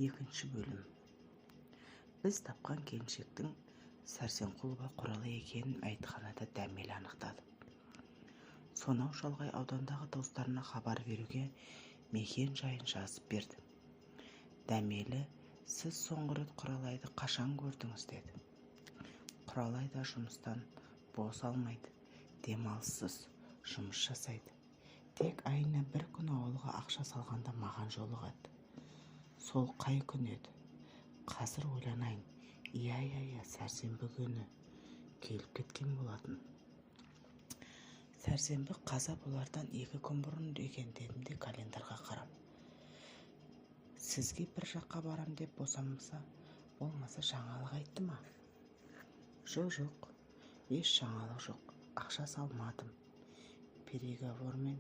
Екінші бөлім. Біз тапқан келіншектің Сәрсенқұлова Құралай екенін айтханада дәмелі анықтады. Сонау шалғай аудандағы туыстарына хабар беруге мекен жайын жазып берді. Дәмелі, сіз соңғы рет Құралайды қашан көрдіңіз деді. Құралай да жұмыстан бос алмайды, демалыссыз жұмыс жасайды. Тек айына бір күн ауылға ақша салғанда маған жолығады. Сол қай күн еді? Қазір ойланайын. Иә, сәрсенбі күні келіп кеткен болатын. Сәрсенбі қаза болардан 2 күн бұрын екен дедім де календарға қарап. Сізге бір жаққа барам деп болмаса жаңалық айтты ма? Жоқ, еш жаңалық жоқ. Ақша салмадым. Переговормен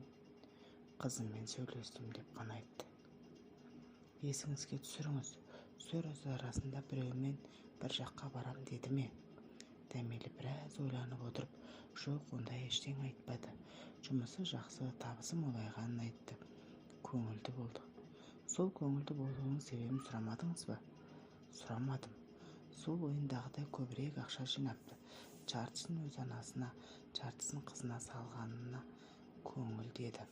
қызыммен сөйлестім деп қана айтты. Есіңізге түсіріңіз, сөз арасында біреумен бір жаққа барам деді ме? Дәмелі біраз ойланып отырып, жоқ, ондай ештеңе айтпады. Жұмысы жақсы, табысы молайғанын айтты. Көңілді болды. Сол көңілді болуының себебін сұрамадыңыз ба? Сұрамадым. Сол ойындағыдай көбірек ақша жинапты. Жартысын өз анасына, жартысын қызына салғанына көңілді еді.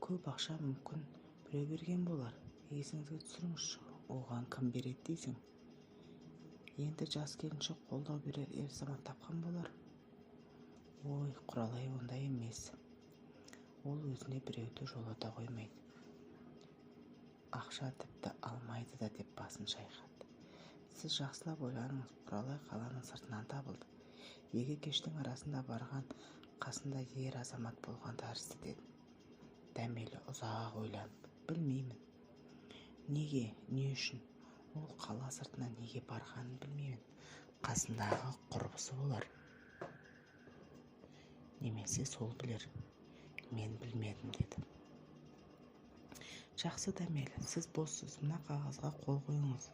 Көп ақша мүмкін біреу берген болар. Есіңізге түсіріңізші, оған кім береді дейсің? Енді жас келіншек қолдау берер ер заман тапқан болар. Ой, Құралай ондай емес. Ол өзіне біреуді жолата қоймайды. Ақша тіпті алмайды да деп басын шайқады. Сіз жақсылап ойланыңыз, Құралай қаланың сыртынан табылды. 2 кештің арасында барған, қасында ер азамат болған тәрізді деді. Дәмелі ұзақ ойланып, білмеймін. Неге, не үшін? Ол қала сыртына неге барғанын білмеймін. Қасындағы құрбысы болар. Немесе сол білер. Мен білмедім деді. Жақсы Дәмелі, сіз боссыз, мына қағазға қол қойыңыз.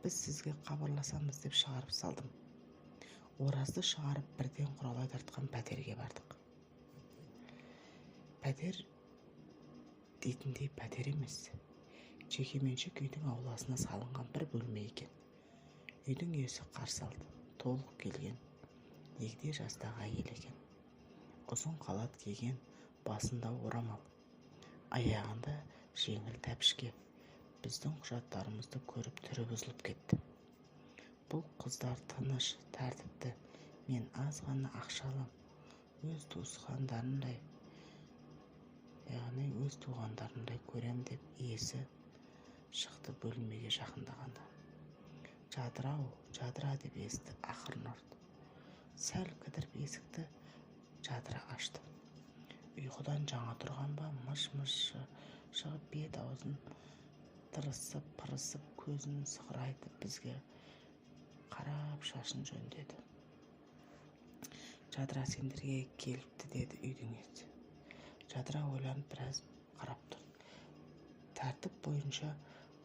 Біз сізге хабарласамыз деп шығарып салдым. Оразды шығарып бірден Құралай тартқан пәтерге бардық. Пәтер дейтіндей пәтер емес. Жекеменшік үйдің ауласына салынған бір бөлме екен. Үйдің иесі қарсы алды. Толық келген, егде жастағы әйел екен. Ұзын қалат киген, басында орамал, аяғында жеңіл тәпішке. Біздің құжаттарымызды көріп түрі бұзылып кетті. Бұл қыздар тыныш, тәртіпті. Мен аз ғана ақша алам. Өз туғандарындай көрем деп иесі шықты бөлмеге жақындағанда. Жадыра деп есті ақырын ұрды. Сәл кідіріп есікті жадыра ашты. Ұйқыдан жаңа тұрған ба, мыш-мыш шығып бет-аузын тырысып, көзін сығырайтып бізге қарап шашын жөндеді. Жадыра сендерге келіпті деді үйдің иесі. Жадыра ойланып біраз қарап тұрды. Тәртіп бойынша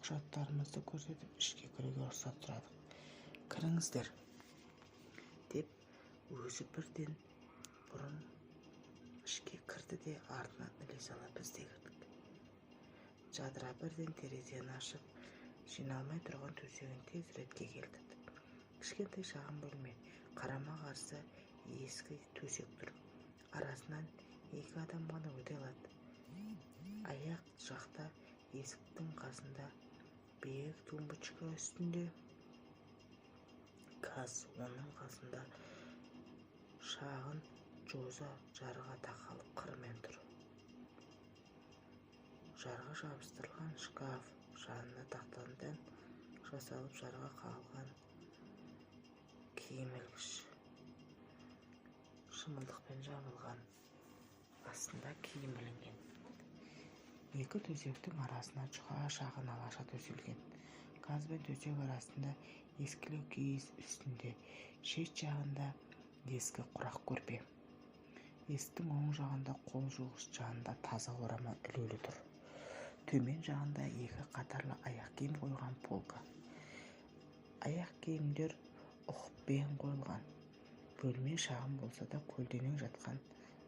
құжаттарымызды көрсетіп ішке кіруге рұқсат сұрадық. Кіріңіздер деп өзі бірден бұрын ішке кірді де артынан іле сала біз де кірдік. Жадыра бірден терезені ашып, жиналмай тұрған төсегін тез ретке келтірді. Кішкентай шағын бөлме, қарама-қарсы ескі төсек тұр. Арасынан 2 адам ғана өте алады. Аяқ жақта есіктің қасында биік тумбочка үстінде газ, оның қасында шағын жоза жарға тақалып қырымен тұр. Жарға жабыстырылған шкаф, жанына тақтадан жасалып жарға қағылған киім ілгіш, шымылдықпен жабылған, астында киім ілінген. 2 төсектің арасына жұқа шағын алаша төселген. Газ бен төсек арасында ескілеу киіз, үстінде шет жағында ескі құрақ көрпе. Есіктің оң жағында қол жуғыш, жанында таза орамал ілулі тұр. Төмен жағында 2 қатарлы аяқ киім қойған полка. Аяқ киімдер ұқыппен қойылған. Бөлме шағын болса да көлденең жатқан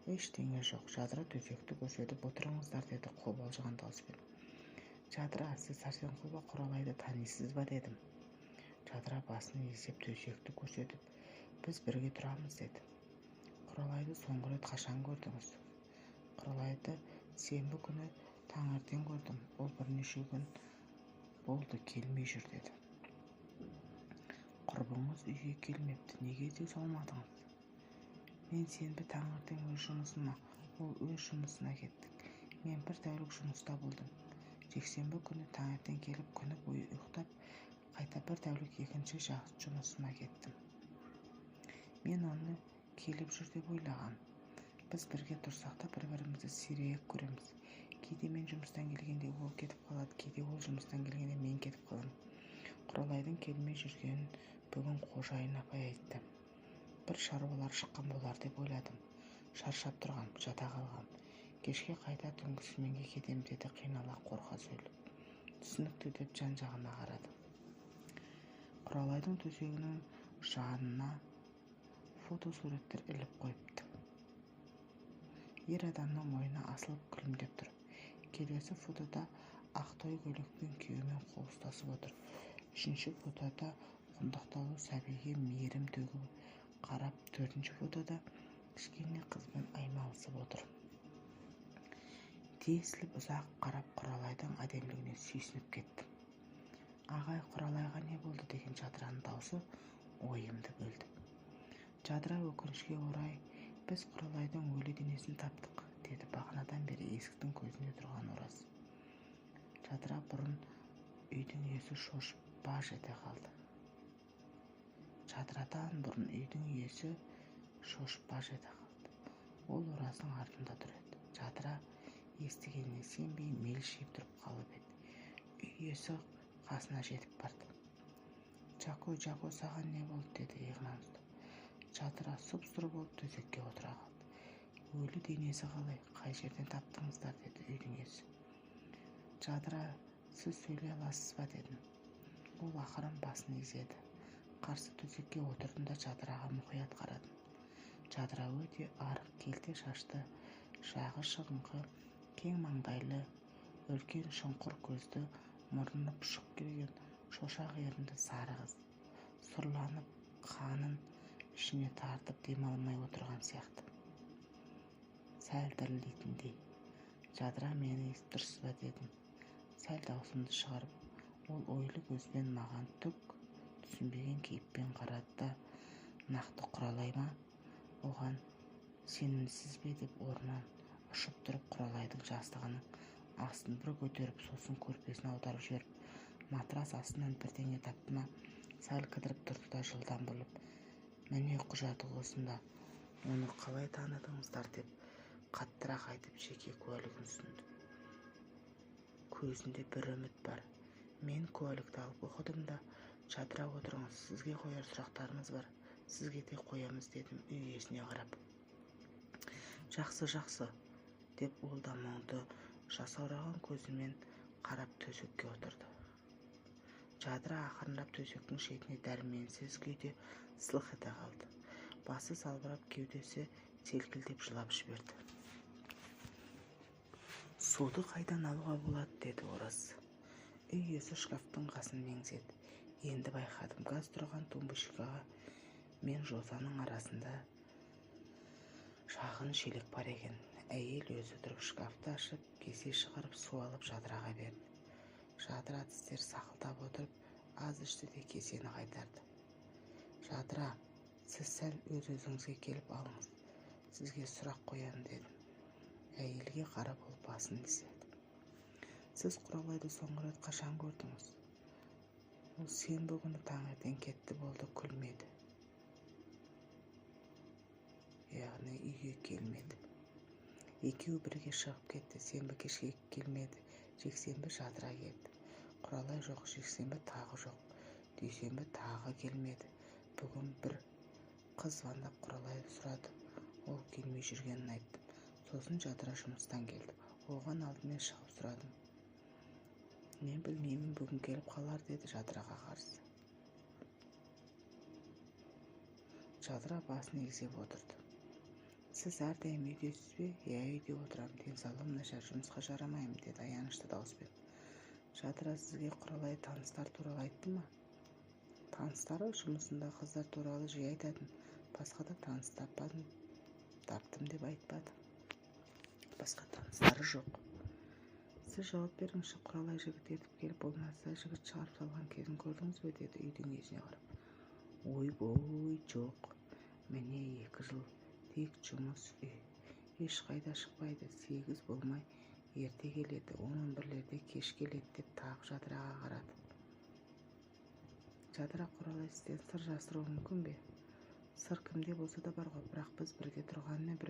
ештеңе жоқ. Жадыра төсекті көрсетіп отырыңыздар деді қобалжыған дауыспен. Жадыра, сіз Сәрсенқұл ба, Құралайды танисыз ба дедім. Жадыра басын изеп төсекті көрсетіп, біз бірге тұрамыз деді. Құралайды соңғы рет қашан көрдіңіз? Құралайды сенбі күні таңертең көрдім. Ол бірнеше күн болды келмей жүр деді. Құрбыңыз үйге келмепті, неге дей салмадыңыз? Мен сенбі таңертең өз жұмысыма, ол өз жұмысына кеттік. Мен бір тәулік жұмыста болдым. Жексенбі күні таңертең келіп күні бойы ұйықтап, қайта бір тәулік екінші жұмысыма кеттім. Мен оны келіп жүр деп ойлағам. Біз бірге тұрсақ та бір-бірімізді сирек көреміз. Кейде мен жұмыстан келгенде ол кетіп қалады, кейде ол жұмыстан келгенде мен кетіп қалам. Құралайдың келмей жүргенін бүгін қожайын апай айтты. Бір шаруалар шыққан болар деп ойладым. Шаршап тұрғам, жата қалғам. Кешке қайта түнгі кетем деді қинала қорқа сөйлеп. Түсінікті деп жан-жағына қарады. Құралайдың төсегінің жанына фотосуреттер іліп қойыпты. Ер адамның мойны асылып күлімдеп тұр. Келесі фотода ақтөй көйлекпен күйеуімен қол ұстасып отыр. Үшінші фотода құндақтаулы сәбиге мейірім төгіп қарап, төртінші фотода кішкене қызбен аймалысып отыр. Тесіліп ұзақ қарап Құралайдың әдемілігіне сүйсініп кеттім. Ағай, Құралайға не болды деген Жадыраның даусы ойымды бөлді. Жадыра, өкінішке орай, біз Құралайдың өлі денесін таптық, деді бағанадан бері есіктің көзінде тұрған Ораз. Жадыра бұрын үйдің иесі шошып баж ете қалды. Жадырадан бұрын үйдің иесі шошып баж ете қалды. Ол Ораздың артында тұр еді. Жадыра естігеніне сенбей мелшиіп тұрып қалып еді. Үй иесі қасына жетіп барды. Жако, саған не болды, деді иығынан ұстап. Жадыра сұп-сұр болып төсекке отыра қалды. Өлі денесі қалай, қай жерден таптыңыздар, деді үйдің иесі. Жадыра, сіз сөйлей аласыз ба, дедім. Ол ақырын басын изеді. Қарсы төсекке отырдым да Жадыраға мұқият қарадым. Жадыра өте арық, келте шашты, жағы шығыңқы, кең маңдайлы, үлкен шұңқыр көзді, мұрны пұшық келген, шошақ ерінді сары қыз. Сұрланып, қанын ішіне тартып демалмай отырған сияқты. Сәл дірілдейтіндей. Жадыра, мені естіп тұрсыз ба, дедім. Сәл даусымды шығарып, ол ойлы көзбен маған түк түсінбеген кейіппен қарады да, нақты Құралай ма? Оған сенімсіз бе деп орнынан ұшып тұрып Құралайдың жастығының астын бір көтеріп, сосын көрпесін аударып жіберіп, матрас астынан бірдеңе тапты ма, сәл кідіріп тұрды да жылдам бұрылып, міне құжаты осында, оны қалай таныдыңыздар деп қаттырақ айтып жеке куәлігін ұсынды. Көзінде бір үміт бар. Мен куәлікті алып оқыдым да, Жадыра, отырыңыз, сізге қояр сұрақтарымыз бар, сізге де қоямыз, дедім үй иесіне қарап. Жақсы, деп ол да мұңды жасаураған көзімен қарап төсекке отырды. Жадыра ақырындап төсектің шетіне дәрменсіз күйде сылқ ете қалды. Басы салбырап, кеудесі селкілдеп жылап жіберді. Суды қайдан алуға болады, деді Ораз. Үй иесі шкафтың қасын меңзеді. Енді байқадым, газ тұрған тумбочкаға мен жосаның арасында шағын шелек бар екен. Әйел өзі тұрып шкафты ашып, кесе шығарып су алып Жадыраға берді. Жадыра тістер сақылдап отырып, аз ішті де кесені қайтарды. Жадыра, сіз сәл өз-өзіңізге келіп алыңыз. Сізге сұрақ қоямын, дедім. Әйелге қарап ол басын изеді. Сіз Құралайды соңғы рет қашан көрдіңіз? Ол сенбі күні таңертең кетті, болды, күлмеді. Яғни үйге келмеді. Екеуі бірге шығып кетті. Сенбі кешке келмеді. Жексенбі Жадыра келді. Құралай жоқ, жексенбі тағы жоқ. Дүйсенбі тағы келмеді. Бүгін бір қыз звондап Құралайды сұрады. Ол келмей жүргенін айттым. Сосын Жадыра жұмыстан келді. Оған алдымен шығып сұрадым. Мен білмеймін, бүгін келіп қалар, деді Жадыраға қарсы. Жадыра басын egzеп отырды. Сіз әрдайым үйдесіз бе? Үйде отырам, денсаулығым нашар, жұмысқа жарамаймын, деді аянышты дауыспен. Жадыра сізге Құралай таныстар туралы айтты ма? Таныстары жұмысында қыздар туралы жиі айтатын. Басқа да таныс таптым деп айтпады. Басқа таныстары жоқ. Сіз жауап беріңізші, Құралай жігіт ертіп келіп, болмаса жігіт шығарып салған кезін көрдіңіз бе, деді үйдің есіне қарап. Ойбой, жоқ. Міне 2 жыл тек жұмыс үй. Ешқайда шықпайды. 8 болмай ерте келеді, 11-лерде кеш келеді, деп тағы Жадыраға қарады. Жадыра, Құралай сізден сыр жасыруы мүмкін бе? Сыр кімде болса да бар ғой, бірақ біз бірге тұрғанымен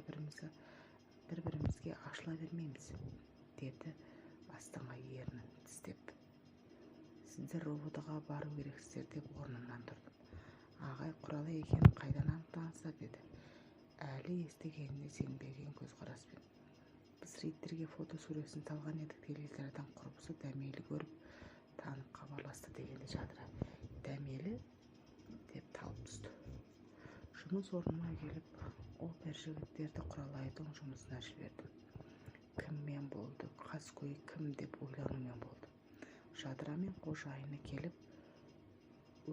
бір-бірімізге ашыла бермейміз, деді астыңға ернін тістеп. Сіздер РОВД-ға бару керексіздер, деп орнымнан тұрдым. Ағай Құралай екенін қайдан анықтаңыздар, деді. Әлі естігеніне сенбеген көзқараспен. Біз рейдтерге фото суретін салған едік, теледидардан құрбысы Дәмелі көріп танып хабарласты, дегенде Жадыра. Дәмелі? Деп талып түсті. Жұмыс орныма келіп, опер жігіттерді Құралайдың жұмысына жібердім. Кіммен болды, қаскөй кім деп ойланумен болды. Жадырамен қожайыны келіп,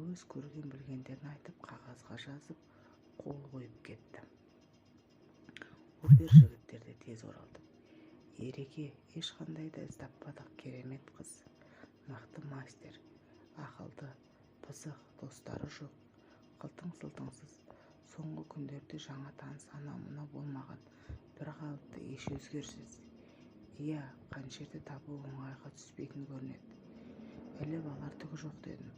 өз көрген білгендерін айтып, қағазға жазып, қол қойып кетті. Опер жігіттер де тез оралды. Ереке, ешқандай да із таппадық, керемет қыз, нақты мастер, ақылды, пысық, достары жоқ, қылтың-сылтыңсыз. Соңғы күндерде жаңа таныс ана-мына болмаған, бір қалыпты, еш өзгеріссіз. Иә, қаншерді табу оңайға түспейтін көрінеді. Іліп алар түгі жоқ, дедім.